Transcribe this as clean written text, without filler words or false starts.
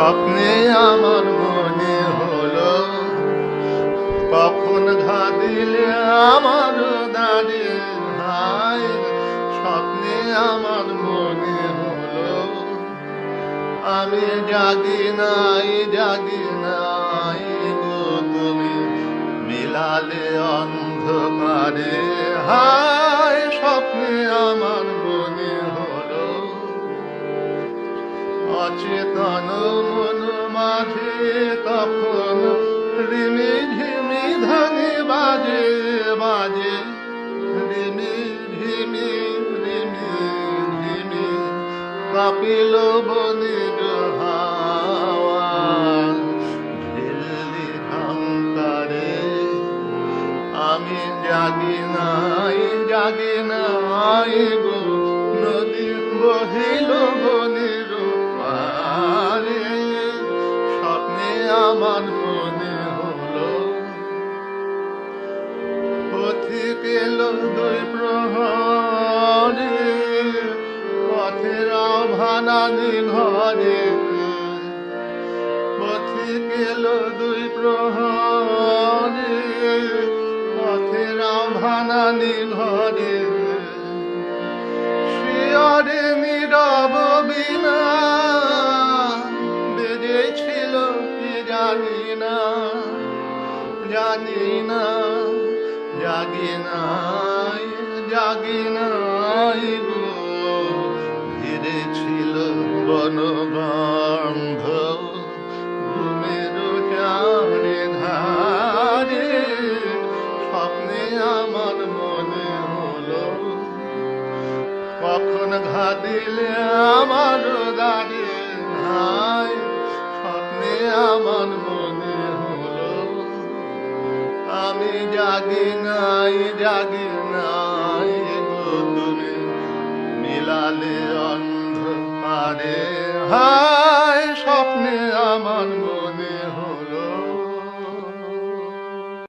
স্বপ্নে আমার মনে হলো কখন ঘা দিলে আমার দাঁড়িয়ে হায়। স্বপ্নে আমার মনে হলো আমি জাগি নাই গো তুমি মিলালে অন্ধকারে হায়। স্বপ্নে আমার মনে হলো অচেতন মন মাঝে তখন রিমি ঝিমি ধানে বাজে বাজে রিমি ঝিমি রিমি ঝিমি কাঁপিল বনের হাওয়া দিল্লি হাঙ্কারে আমি জাগি নাই গো নদী বহিল বনের পারে। স্বপ্নে আমার মনে হলো পথিক এলো দুই প্রহরে পথের ভানানি ঘরে। পথিক এলো দুই প্রহরে পথের ভানানি ঘরে। শিয়রে নীরব বিনা বেজেছিল কি জানি না জাগি নাই গো ধীরে ছিল বনগন্ধ ঘুমের চারে ধারে। স্বপ্নে আমার মনে হলো কখন ঘা দিলে আমার দাঁড়িয়ে হায়। স্বপ্নে আমার মনে হলো আমি জাগি নাই গো তুমি মিলালে অন্ধকারে হায়। স্বপ্নে আমার মনে হলো